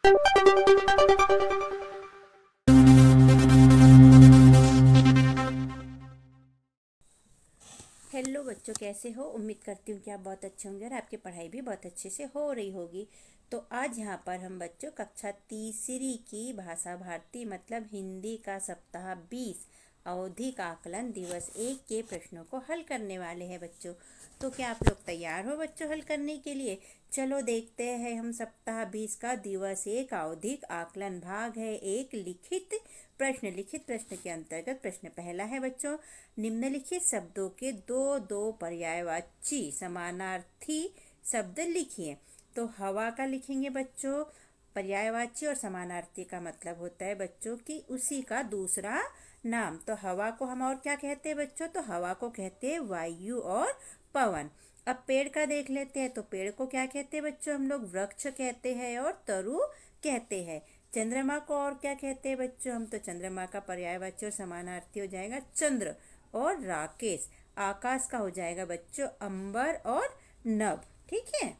Hello बच्चों, कैसे हो? उम्मीद करती हूँ कि आप बहुत अच्छे होंगे और आपकी पढ़ाई भी बहुत अच्छे से हो रही होगी। तो आज यहाँ पर हम बच्चों कक्षा तीसरी की भाषा भारती मतलब हिंदी का सप्ताह 20 आवधिक आकलन दिवस 1 के प्रश्नों को हल करने वाले हैं बच्चों। तो क्या आप लोग तैयार हो बच्चों हल करने के लिए? चलो देखते हैं। हम सप्ताह 20 का दिवस 1 आवधिक आकलन भाग है एक लिखित प्रश्न के अंतर्गत प्रश्न पहला है बच्चों, निम्नलिखित शब्दों के दो दो पर्यायवाची समानार्थी शब्द लिखिए। तो हवा का लिखेंगे बच्चों। पर्यायवाची और समानार्थी का मतलब होता है बच्चों कि उसी का दूसरा नाम। तो हवा को हम और क्या कहते हैं बच्चों? तो हवा को कहते हैं वायु और पवन। अब पेड़ का देख लेते हैं। तो पेड़ को क्या कहते हैं बच्चों? हम लोग वृक्ष कहते हैं और तरु कहते हैं। चंद्रमा को और क्या कहते हैं बच्चों? हम तो चंद्रमा का पर्यायवाची और समानार्थी हो जाएगा चंद्र और राकेश। आकाश का हो जाएगा बच्चों अंबर और नभ। ठीक है।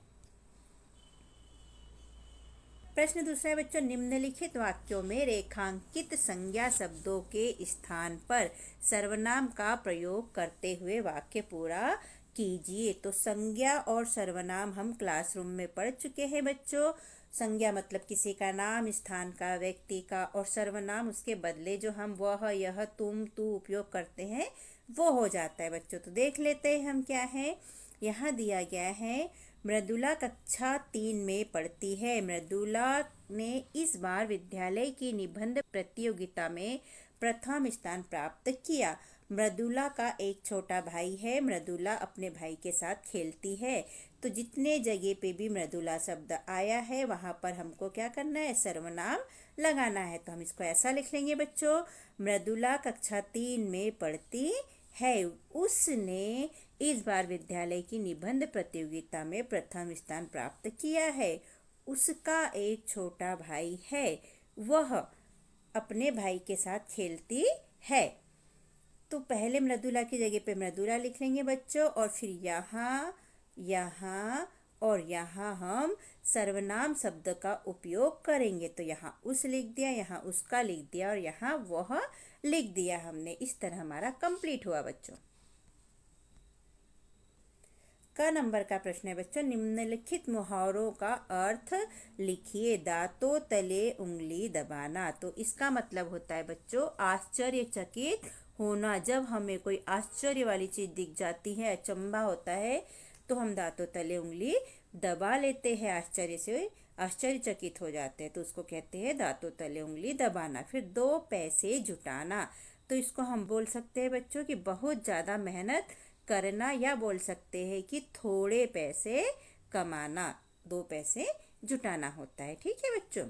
प्रश्न दूसरा है बच्चों, निम्नलिखित वाक्यों में रेखांकित संज्ञा शब्दों के स्थान पर सर्वनाम का प्रयोग करते हुए वाक्य पूरा कीजिए। तो संज्ञा और सर्वनाम हम क्लासरूम में पढ़ चुके हैं बच्चों। संज्ञा मतलब किसी का नाम, स्थान का, व्यक्ति का, और सर्वनाम उसके बदले जो हम वह, यह, तुम, तू उपयोग करते हैं वो हो जाता है बच्चों। तो देख लेते हैं हम क्या है। यहाँ दिया गया है, मृदुला कक्षा 3 में पढ़ती है। मृदुला ने इस बार विद्यालय की निबंध प्रतियोगिता में प्रथम स्थान प्राप्त किया। मृदुला का एक छोटा भाई है। मृदुला अपने भाई के साथ खेलती है। तो जितने जगह पे भी मृदुला शब्द आया है वहाँ पर हमको क्या करना है? सर्वनाम लगाना है। तो हम इसको ऐसा लिख लेंगे बच्चों, मृदुला कक्षा 3 में पढ़ती है। उसने इस बार विद्यालय की निबंध प्रतियोगिता में प्रथम स्थान प्राप्त किया है। उसका एक छोटा भाई है। वह अपने भाई के साथ खेलती है। तो पहले मृदुला की जगह पे मृदुला लिख लेंगे बच्चों, और फिर यहाँ, यहाँ और यहाँ हम सर्वनाम शब्द का उपयोग करेंगे। तो यहाँ उस लिख दिया, यहाँ उसका लिख दिया और यहाँ वह लिख दिया हमने। इस तरह हमारा कंप्लीट हुआ बच्चों। क नंबर का प्रश्न है बच्चों, निम्नलिखित मुहावरों का अर्थ लिखिए। दांतों तले उंगली दबाना। तो इसका मतलब होता है बच्चों आश्चर्यचकित होना। जब हमें कोई आश्चर्य वाली चीज दिख जाती है, अचंभा होता है, तो हम दांतों तले उंगली दबा लेते हैं, आश्चर्य से आश्चर्यचकित हो जाते हैं। तो उसको कहते हैं दांतों तले उंगली दबाना। फिर 2 पैसे जुटाना। तो इसको हम बोल सकते हैं बच्चों कि बहुत ज़्यादा मेहनत करना, या बोल सकते हैं कि थोड़े पैसे कमाना। 2 पैसे जुटाना होता है। ठीक है बच्चों।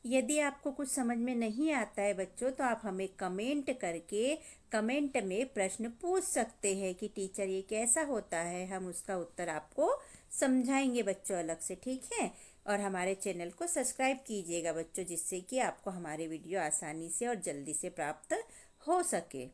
यदि आपको कुछ समझ में नहीं आता है बच्चों, तो आप हमें कमेंट करके कमेंट में प्रश्न पूछ सकते हैं कि टीचर ये कैसा होता है। हम उसका उत्तर आपको समझाएंगे बच्चों अलग से। ठीक है। और हमारे चैनल को सब्सक्राइब कीजिएगा बच्चों, जिससे कि आपको हमारे वीडियो आसानी से और जल्दी से प्राप्त हो सके।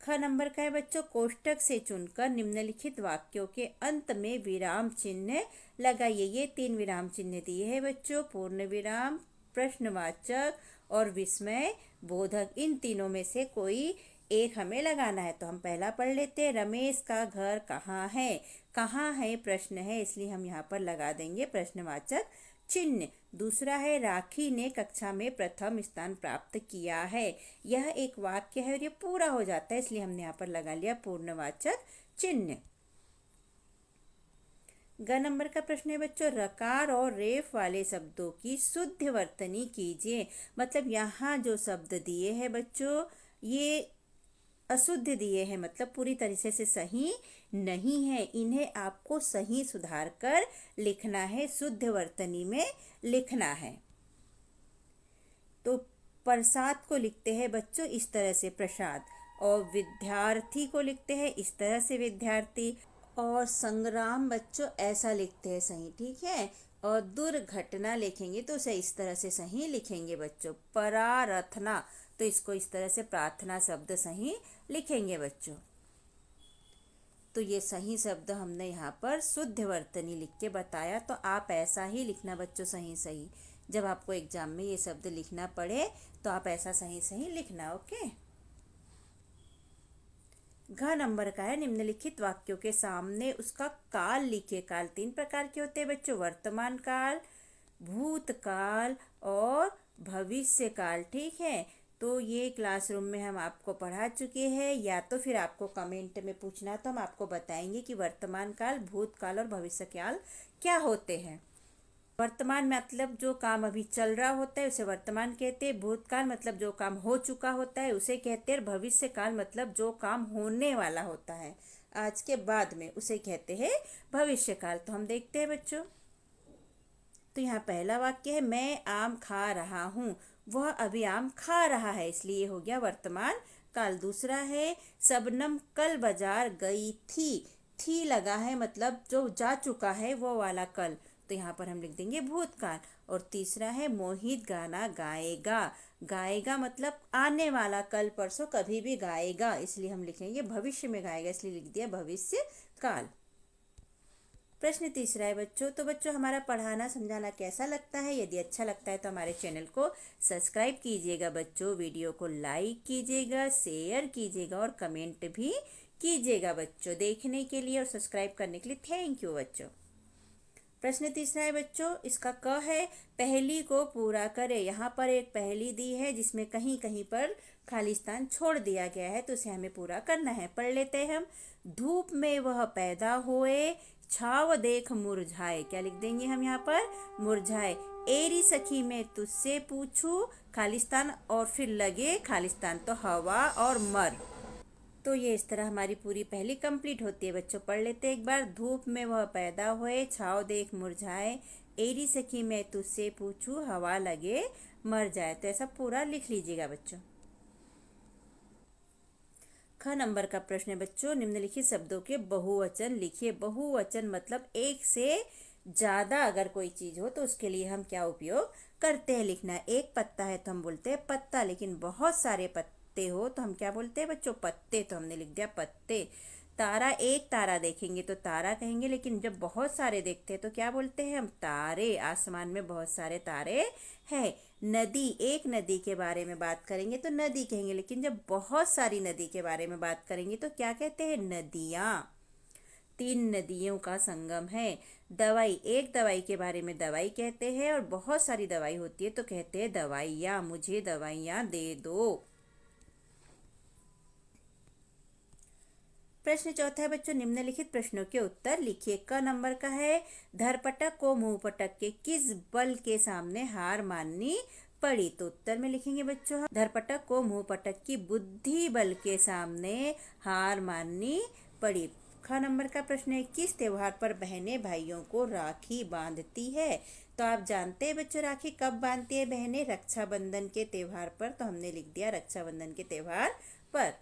ख नंबर का है बच्चों, कोष्टक से चुनकर निम्नलिखित वाक्यों के अंत में विराम चिन्ह लगाइए। ये 3 विराम चिन्ह दिए हैं बच्चों, पूर्ण विराम, प्रश्नवाचक और विस्मय बोधक। इन तीनों में से कोई एक हमें लगाना है। तो हम पहला पढ़ लेते हैं, रमेश का घर कहाँ है। कहाँ है प्रश्न है, इसलिए हम यहाँ पर लगा देंगे प्रश्नवाचक चिन्ह। दूसरा है, राखी ने कक्षा में प्रथम स्थान प्राप्त किया है। यह एक वाक्य है और ये पूरा हो जाता है, इसलिए हमने यहाँ पर लगा लिया पूर्णवाचक चिन्ह। ग नंबर का प्रश्न है बच्चों, रकार और रेफ वाले शब्दों की शुद्ध वर्तनी कीजिए। मतलब यहाँ जो शब्द दिए हैं बच्चों, ये अशुद्ध दिए हैं, मतलब पूरी तरीके से सही नहीं है। इन्हें आपको सही सुधार कर लिखना है, शुद्ध वर्तनी में लिखना है। तो प्रसाद को लिखते हैं बच्चों इस तरह से प्रसाद, और विद्यार्थी को लिखते हैं इस तरह से विद्यार्थी, और संग्राम बच्चों ऐसा लिखते हैं सही। ठीक है। और दुर्घटना लिखेंगे तो उसे इस तरह से सही लिखेंगे बच्चों। प्रार्थना, तो इसको इस तरह से प्रार्थना शब्द सही लिखेंगे बच्चों। तो ये सही शब्द हमने यहाँ पर शुद्ध वर्तनी लिख के बताया। तो आप ऐसा ही लिखना बच्चों, सही सही। जब आपको एग्जाम में ये शब्द लिखना पड़े तो आप ऐसा सही सही लिखना। ओके। घ नंबर का है, निम्नलिखित वाक्यों के सामने उसका काल लिखिए। काल 3 प्रकार के होते हैं बच्चों, वर्तमान काल, भूतकाल और भविष्य काल। ठीक है, तो ये क्लासरूम में हम आपको पढ़ा चुके हैं, या तो फिर आपको कमेंट में पूछना तो हम आपको बताएंगे कि वर्तमान काल, भूतकाल और भविष्य काल क्या होते हैं। वर्तमान मतलब जो काम अभी चल रहा होता है उसे वर्तमान कहते हैं। भूतकाल मतलब जो काम हो चुका होता है उसे कहते हैं। भविष्य काल मतलब जो काम होने वाला होता है आज के बाद में, उसे कहते हैं भविष्य काल। तो हम देखते हैं बच्चों। तो यहाँ पहला वाक्य है, मैं आम खा रहा हूँ। वह अभी आम खा रहा है, इसलिए हो गया वर्तमान काल। दूसरा है, शबनम कल बाजार गई थी लगा है मतलब जो जा चुका है वो वाला कल, तो यहाँ पर हम लिख देंगे भूतकाल। और तीसरा है, मोहित गाना गाएगा। गाएगा मतलब आने वाला, कल परसों कभी भी गाएगा, इसलिए हम लिखेंगे भविष्य में गाएगा, इसलिए लिख दिया भविष्य काल। प्रश्न तीसरा है बच्चों, तो बच्चों हमारा पढ़ाना समझाना कैसा लगता है? यदि अच्छा लगता है तो हमारे चैनल को सब्सक्राइब कीजिएगा बच्चों, वीडियो को लाइक कीजिएगा, शेयर कीजिएगा और कमेंट भी कीजिएगा बच्चों। देखने के लिए और सब्सक्राइब करने के लिए थैंक यू बच्चों। प्रश्न तीसरा है बच्चों, इसका क है, पहली को पूरा करें। यहाँ पर एक पहली दी है जिसमें कहीं कहीं पर खाली स्थान छोड़ दिया गया है, तो उसे हमें पूरा करना है। पढ़ लेते हैं हम। धूप में वह पैदा हुए, छाव देख मुरझाए। क्या लिख देंगे हम यहाँ पर? मुरझाए। एरी सखी मैं तुझसे पूछूं, खालिस्तान और फिर लगे खालिस्तान, तो हवा और मर। तो ये इस तरह हमारी पूरी पहली कंप्लीट होती है बच्चों। पढ़ लेते एक बार। धूप में वह पैदा हुए, छाव देख मुरझाए, एरी सखी मैं तुझसे पूछूं, हवा लगे मर जाए। तो ऐसा पूरा लिख लीजिएगा बच्चों। ख नंबर का प्रश्न है बच्चों, निम्नलिखित शब्दों के बहुवचन लिखिए। बहुवचन मतलब एक से ज्यादा अगर कोई चीज हो तो उसके लिए हम क्या उपयोग करते हैं लिखना। एक पत्ता है तो हम बोलते हैं पत्ता, लेकिन बहुत सारे पत्ते हो तो हम क्या बोलते हैं बच्चों? पत्ते। तो हमने लिख दिया पत्ते। तारा, एक तारा देखेंगे तो तारा कहेंगे, लेकिन जब बहुत सारे देखते हैं तो क्या बोलते हैं हम? तारे। आसमान में बहुत सारे तारे हैं। नदी, एक नदी के बारे में बात करेंगे तो नदी कहेंगे, लेकिन जब बहुत सारी नदी के बारे में बात करेंगे तो क्या कहते हैं? नदियाँ। 3 नदियों का संगम है। दवाई, एक दवाई के बारे में दवाई कहते हैं और बहुत सारी दवाई होती है तो कहते हैं दवाइयाँ। मुझे दवाइयाँ दे दो। प्रश्न चौथा है बच्चों, निम्नलिखित प्रश्नों के उत्तर लिखिए। क नंबर का है, धरपटक को मुंहपटक के किस बल के सामने हार माननी पड़ी। तो उत्तर में लिखेंगे बच्चों, धरपटक को मुंहपटक की बुद्धि बल के सामने हार माननी पड़ी। ख नंबर का प्रश्न है, किस त्योहार पर बहनें भाइयों को राखी बांधती है। तो आप जानते हैं बच्चों राखी कब बांधती है बहनें? रक्षाबंधन के त्योहार पर। तो हमने लिख दिया रक्षाबंधन के त्योहार पर।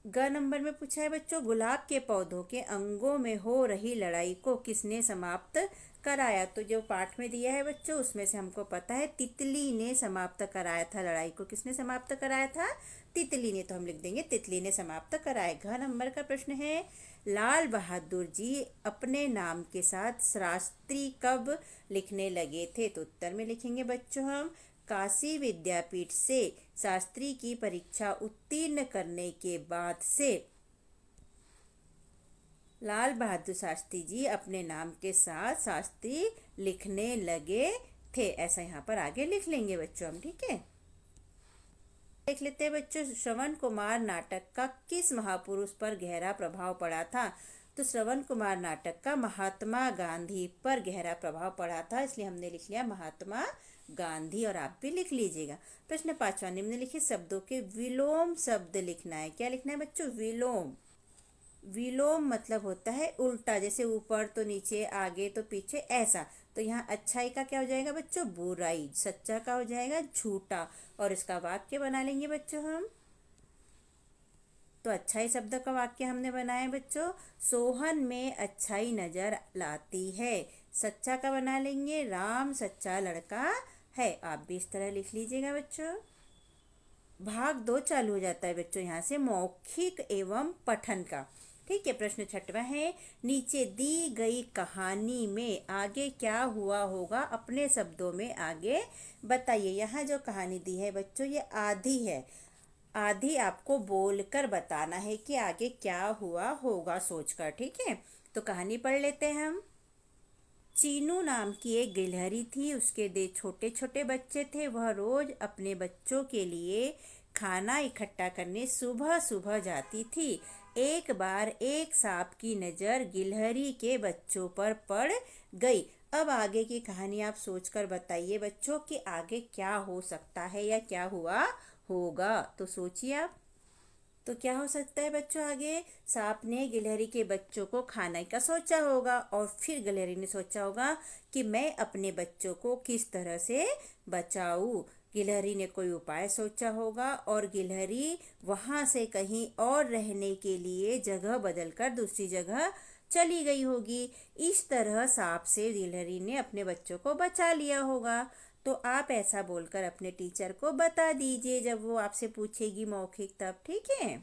ग नंबर में पूछा है बच्चों, गुलाब के पौधों के अंगों में हो रही लड़ाई को किसने समाप्त कराया। तो जो पाठ में दिया है बच्चों उसमें से हमको पता है तितली ने समाप्त कराया था। लड़ाई को किसने समाप्त कराया था? तितली ने। तो हम लिख देंगे तितली ने समाप्त कराया। घ नंबर का प्रश्न है, लाल बहादुर जी अपने नाम के साथ शास्त्री कब लिखने लगे थे। तो उत्तर में लिखेंगे बच्चों हम, काशी विद्यापीठ से शास्त्री की परीक्षा उत्तीर्ण करने के बाद से लाल बहादुर शास्त्री जी अपने नाम के साथ शास्त्री लिखने लगे थे। ऐसा यहाँ पर आगे लिख लेंगे बच्चों हम। ठीक है, देख लेते हैं बच्चों, श्रवण कुमार नाटक का किस महापुरुष पर गहरा प्रभाव पड़ा था। तो श्रवण कुमार नाटक का महात्मा गांधी पर गहरा प्रभाव पड़ा था, इसलिए हमने लिख लिया महात्मा गांधी। और आप भी लिख लीजिएगा। प्रश्न 5वां, निम्नलिखित शब्दों के विलोम शब्द लिखना है। क्या लिखना है बच्चों? विलोम। विलोम मतलब होता है उल्टा, जैसे ऊपर तो नीचे, आगे तो पीछे, ऐसा। तो यहाँ अच्छाई का क्या हो जाएगा बच्चों? बुराई। सच्चा का हो जाएगा झूठा। और इसका वाक्य बना लेंगे बच्चों हम। तो अच्छाई शब्द का वाक्य हमने बनाया बच्चों, सोहन में अच्छाई नजर लाती है। सच्चा का बना लेंगे, राम सच्चा लड़का है। आप भी इस तरह लिख लीजिएगा बच्चों। भाग 2 चालू हो जाता है बच्चों यहाँ से, मौखिक एवं पठन का। ठीक है। प्रश्न 6वां है, नीचे दी गई कहानी में आगे क्या हुआ होगा अपने शब्दों में आगे बताइए। यहाँ जो कहानी दी है बच्चों ये आधी है, आधी आपको बोलकर बताना है कि आगे क्या हुआ होगा सोचकर। ठीक है, तो कहानी पढ़ लेते हैं हम। चीनू नाम की एक गिलहरी थी, उसके दो छोटे छोटे बच्चे थे। वह रोज अपने बच्चों के लिए खाना इकट्ठा करने सुबह सुबह जाती थी। एक बार एक सांप की नज़र गिलहरी के बच्चों पर पड़ गई। अब आगे की कहानी आप सोचकर बताइए बच्चों कि आगे क्या हो सकता है या क्या हुआ होगा। तो सोचिए आप, तो क्या हो सकता है बच्चों आगे। सांप ने गिलहरी के बच्चों को खाने का सोचा होगा और फिर गिलहरी ने सोचा होगा कि मैं अपने बच्चों को किस तरह से बचाऊं। गिलहरी ने कोई उपाय सोचा होगा और गिलहरी वहां से कहीं और रहने के लिए जगह बदलकर दूसरी जगह चली गई होगी। इस तरह सांप से गिलहरी ने अपने बच्चों को बचा लिया होगा। तो आप ऐसा बोलकर अपने टीचर को बता दीजिए जब वो आपसे पूछेगी मौखिक तब। ठीक है।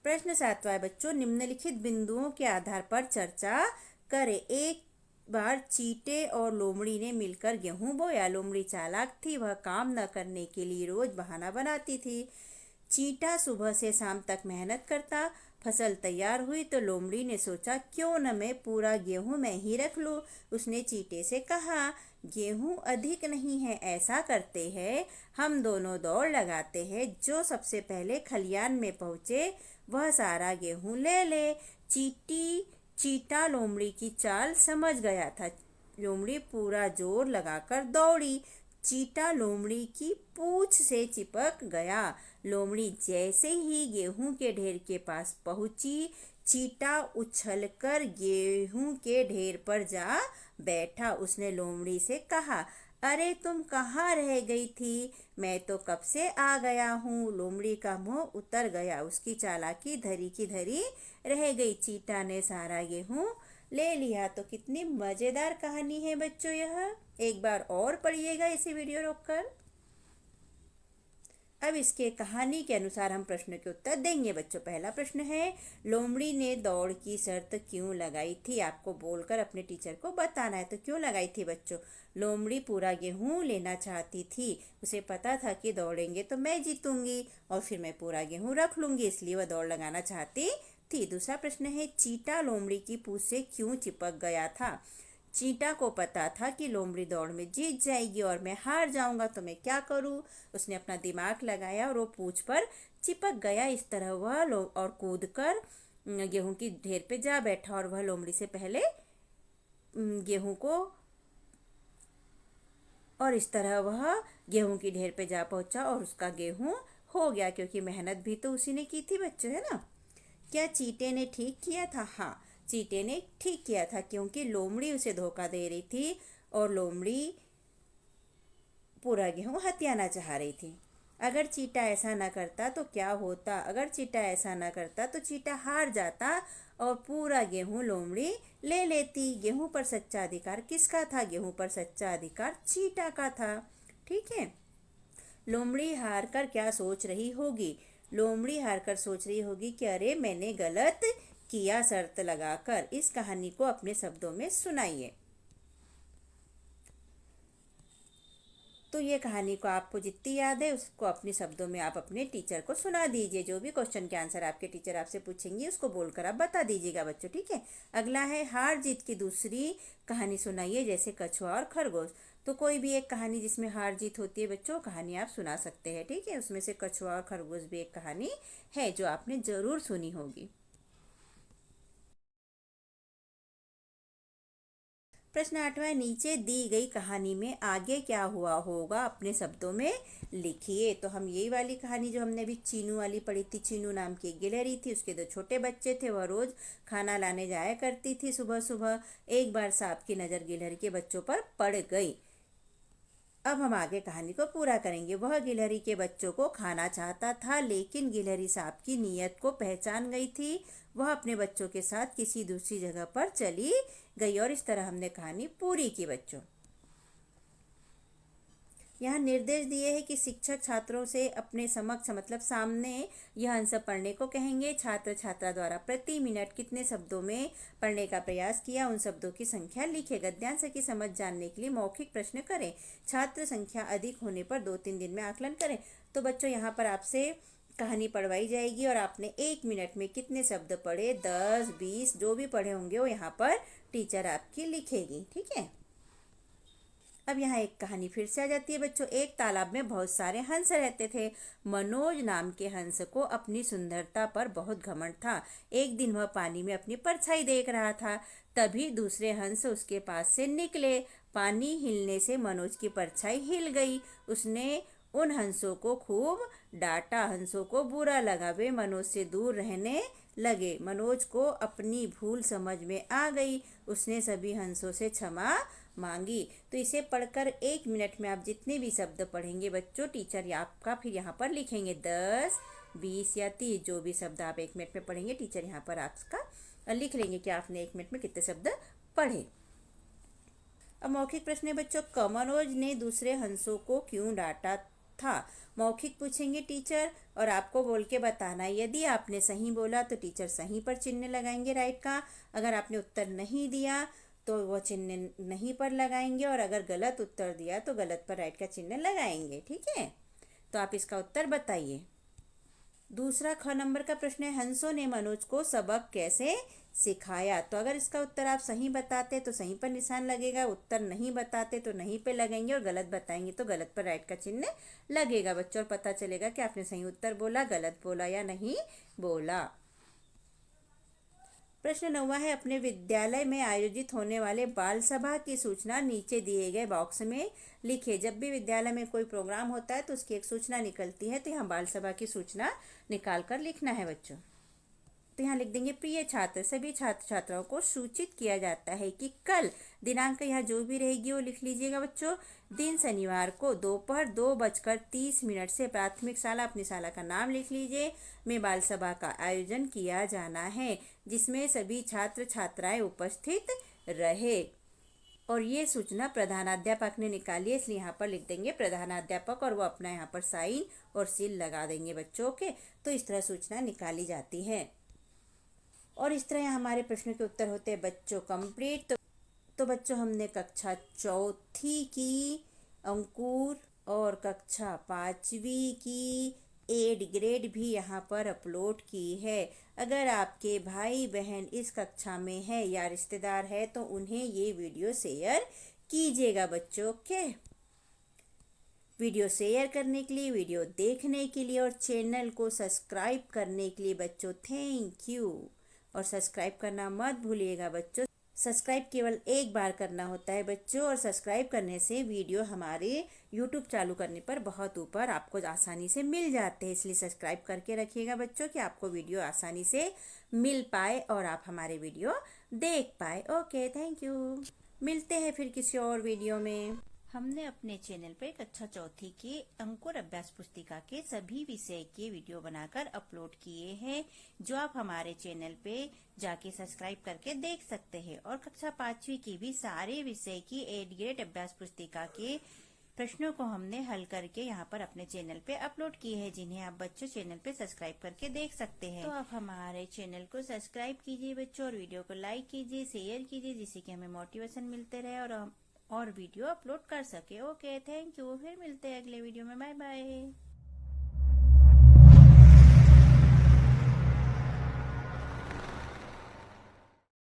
प्रश्न 7वां है बच्चों, निम्नलिखित बिंदुओं के आधार पर चर्चा करें। एक बार चींटे और लोमड़ी ने मिलकर गेहूं बोया। लोमड़ी चालाक थी, वह काम न करने के लिए रोज बहाना बनाती थी। चींटा सुबह से शाम तक मेहनत करता। फसल तैयार हुई तो लोमड़ी ने सोचा क्यों न मैं पूरा गेहूं मैं ही रख लूं। उसने चींटे से कहा, गेहूं अधिक नहीं है, ऐसा करते हैं हम दोनों दौड़ लगाते हैं, जो सबसे पहले खलियान में पहुंचे वह सारा गेहूं ले ले। चींटा लोमड़ी की चाल समझ गया था। लोमड़ी पूरा जोर लगाकर दौड़ी। चींटा लोमड़ी की पूंछ से चिपक गया। लोमड़ी जैसे ही गेहूं के ढेर के पास पहुंची, चींटा उछलकर गेहूं के ढेर पर जा बैठा। उसने लोमड़ी से कहा, अरे तुम कहाँ रह गई थी, मैं तो कब से आ गया हूँ। लोमड़ी का मुंह उतर गया, उसकी चालाकी धरी की धरी रह गई। चींटा ने सारा गेहूं ले लिया। तो कितनी मजेदार कहानी है बच्चों यह। एक बार और पढ़िएगा इसे वीडियो रोककर। अब इसके कहानी के अनुसार हम प्रश्न के उत्तर देंगे बच्चों। पहला प्रश्न है, लोमड़ी ने दौड़ की शर्त क्यों लगाई थी। आपको बोलकर अपने टीचर को बताना है। तो क्यों लगाई थी बच्चों। लोमड़ी पूरा गेहूं लेना चाहती थी। उसे पता था कि दौड़ेंगे तो मैं जीतूंगी और फिर मैं पूरा गेहूं रख लूंगी, इसलिए वह दौड़ लगाना चाहती थी। दूसरा प्रश्न है, चींटा लोमड़ी की पूंछ से क्यों चिपक गया था। चींटा को पता था कि लोमड़ी दौड़ में जीत जाएगी और मैं हार जाऊंगा, तो मैं क्या करूं। उसने अपना दिमाग लगाया और वो पूंछ पर चिपक गया। इस तरह वह और कूदकर गेहूं की ढेर पे जा बैठा और वह लोमड़ी से पहले गेहूं को, और इस तरह वह गेहूं की ढेर पे जा पहुंचा और उसका गेहूं हो गया, क्योंकि मेहनत भी तो उसी ने की थी बच्चों, है ना। क्या चींटे ने ठीक किया था। हाँ, चींटे ने ठीक किया था, क्योंकि लोमड़ी उसे धोखा दे रही थी और लोमड़ी पूरा गेहूं हथियाना चाह रही थी। अगर चींटा ऐसा न करता तो क्या होता। अगर चींटा ऐसा न करता तो चींटा हार जाता और पूरा गेहूं लोमड़ी ले लेती। गेहूं पर सच्चा अधिकार किसका था। गेहूं पर सच्चा अधिकार चींटा का था। ठीक है। लोमड़ी हार कर क्या सोच रही होगी। लोमड़ी हार कर सोच रही होगी कि अरे मैंने गलत किया शर्त लगाकर। इस कहानी को अपने शब्दों में सुनाइए। तो ये कहानी को आपको जितनी याद है उसको अपने शब्दों में आप अपने टीचर को सुना दीजिए। जो भी क्वेश्चन के आंसर आपके टीचर आपसे पूछेंगे उसको बोलकर आप बता दीजिएगा बच्चों। ठीक है। अगला है हार जीत की दूसरी कहानी सुनाइए, जैसे कछुआ और खरगोश। तो कोई भी एक कहानी जिसमें हार जीत होती है बच्चों, कहानी आप सुना सकते हैं। ठीक है। उसमें से कछुआ और खरगोश भी एक कहानी है जो आपने जरूर सुनी होगी। प्रश्न 8वां, नीचे दी गई कहानी में आगे क्या हुआ होगा अपने शब्दों में लिखिए। तो हम यही वाली कहानी जो हमने अभी चीनू वाली पढ़ी थी। चीनू नाम की एक गिलहरी थी, उसके दो छोटे बच्चे थे। वह रोज खाना लाने जाया करती थी सुबह सुबह। एक बार सांप की नज़र गिलहरी के बच्चों पर पड़ गई। अब हम आगे कहानी को पूरा करेंगे। वह गिलहरी के बच्चों को खाना चाहता था, लेकिन गिलहरी सांप की नीयत को पहचान गई थी। वह अपने बच्चों के साथ किसी दूसरी जगह पर चली गई और इस तरह हमने कहानी पूरी की बच्चों। यहाँ निर्देश दिए हैं कि शिक्षक छात्रों से अपने समक्ष मतलब सामने यह आंसर पढ़ने को कहेंगे। छात्र छात्रा द्वारा प्रति मिनट कितने शब्दों में पढ़ने का प्रयास किया, उन शब्दों की संख्या लिखें। गद्यांश की समझ जानने के लिए मौखिक प्रश्न करें। छात्र संख्या अधिक होने पर 2-3 दिन में आकलन करें। तो बच्चों यहाँ पर आपसे कहानी पढ़वाई जाएगी और आपने 1 मिनट में कितने शब्द पढ़े, 10, 20 जो भी पढ़े होंगे वो यहाँ पर टीचर आपकी लिखेगी। ठीक है। अब यहाँ एक कहानी फिर से आ जाती है बच्चों। एक तालाब में बहुत सारे हंस रहते थे। मनोज नाम के हंस को अपनी सुंदरता पर बहुत घमंड था। एक दिन वह पानी में अपनी परछाई देख रहा था। तभी दूसरे हंस उसके पास से निकले। पानी हिलने से मनोज की परछाई हिल गई। उसने उन हंसों को खूब डांटा। हंसों को बुरा लगा, वे मनोज से दूर रहने लगे। मनोज को अपनी भूल समझ में आ गई। उसने सभी हंसों से क्षमा मांगी। तो इसे पढ़कर 1 मिनट में आप जितने भी शब्द पढ़ेंगे बच्चों, टीचर आपका फिर यहाँ पर लिखेंगे 10, 20 या 30 जो भी शब्द आप 1 मिनट में पढ़ेंगे, टीचर यहाँ पर आपका लिख लेंगे कि आपने 1 मिनट में कितने शब्द पढ़े। अब मौखिक प्रश्न है बच्चों। मनोज ने दूसरे हंसों को क्यों डांटा था? मौखिक पूछेंगे टीचर और आपको बोल के बताना है। यदि आपने सही बोला तो टीचर सही पर चिन्ह लगाएंगे राइट का। अगर आपने उत्तर नहीं दिया तो वह चिन्ह नहीं पर लगाएंगे और अगर गलत उत्तर दिया तो गलत पर राइट का चिन्ह लगाएंगे। ठीक है। तो आप इसका उत्तर बताइए। दूसरा ख नंबर का प्रश्न है, हंसों ने मनोज को सबक कैसे सिखाया? तो अगर इसका उत्तर आप सही बताते तो सही पर निशान लगेगा, उत्तर नहीं बताते तो नहीं पे लगेंगे और गलत बताएंगे तो गलत पर राइट का चिन्ह लगेगा बच्चों। और पता चलेगा कि आपने सही उत्तर बोला, गलत बोला या नहीं बोला। प्रश्न 9 है, अपने विद्यालय में आयोजित होने वाले बाल सभा की सूचना नीचे दिए गए बॉक्स में लिखे। जब भी विद्यालय में कोई प्रोग्राम होता है तो उसकी एक सूचना निकलती है, तो यहाँ बाल सभा की सूचना निकाल कर लिखना है बच्चों। तो यहाँ लिख देंगे, प्रिय छात्र, सभी छात्र छात्राओं को सूचित किया जाता है कि कल दिनांक यहाँ जो भी रहेगी वो लिख लीजिएगा बच्चों। दिन शनिवार को दोपहर 2:30 से प्राथमिक शाला, अपनी शाला का नाम लिख लीजिए, में बाल सभा का आयोजन किया जाना है जिसमें सभी छात्र छात्राएं उपस्थित रहे। और ये सूचना प्रधानाध्यापक ने निकाली है, इसलिए यहाँ पर लिख देंगे प्रधानाध्यापक और वो अपना यहाँ पर साइन और सील लगा देंगे बच्चों के। तो इस तरह सूचना निकाली जाती है और इस तरह हमारे प्रश्न के उत्तर होते हैं बच्चों कंप्लीट। तो बच्चों हमने कक्षा 4th की अंकुर और कक्षा 5वीं की 8 ग्रेड भी यहाँ पर अपलोड की है। अगर आपके भाई बहन इस कक्षा में है या रिश्तेदार है तो उन्हें ये वीडियो शेयर कीजिएगा बच्चों। ओके, वीडियो शेयर करने के लिए, वीडियो देखने के लिए और चैनल को सब्सक्राइब करने के लिए बच्चों थैंक यू। और सब्सक्राइब करना मत भूलिएगा बच्चों। सब्सक्राइब केवल एक बार करना होता है बच्चों और सब्सक्राइब करने से वीडियो हमारे यूट्यूब चालू करने पर बहुत ऊपर आपको आसानी से मिल जाते हैं, इसलिए सब्सक्राइब करके रखिएगा बच्चों कि आपको वीडियो आसानी से मिल पाए और आप हमारे वीडियो देख पाए। Okay, thank you. मिलते हैं फिर किसी और वीडियो में। हमने अपने चैनल पर कक्षा 4th की अंकुर अभ्यास पुस्तिका के सभी विषय के वीडियो बनाकर अपलोड किए हैं, जो आप हमारे चैनल पे जाके सब्सक्राइब करके देख सकते हैं। और कक्षा 5वीं की भी सारे विषय की 8 ग्रेड अभ्यास पुस्तिका के प्रश्नों को हमने हल करके यहाँ पर अपने चैनल पे अपलोड किए हैं, जिन्हें आप बच्चों चैनल पे सब्सक्राइब करके देख सकते हैं। तो आप हमारे चैनल को सब्सक्राइब कीजिए बच्चों और वीडियो को लाइक कीजिए, शेयर कीजिए, जिससे कि हमें मोटिवेशन मिलते रहे और वीडियो अपलोड कर सके। Okay, thank you. फिर मिलते हैं अगले वीडियो में। Bye bye.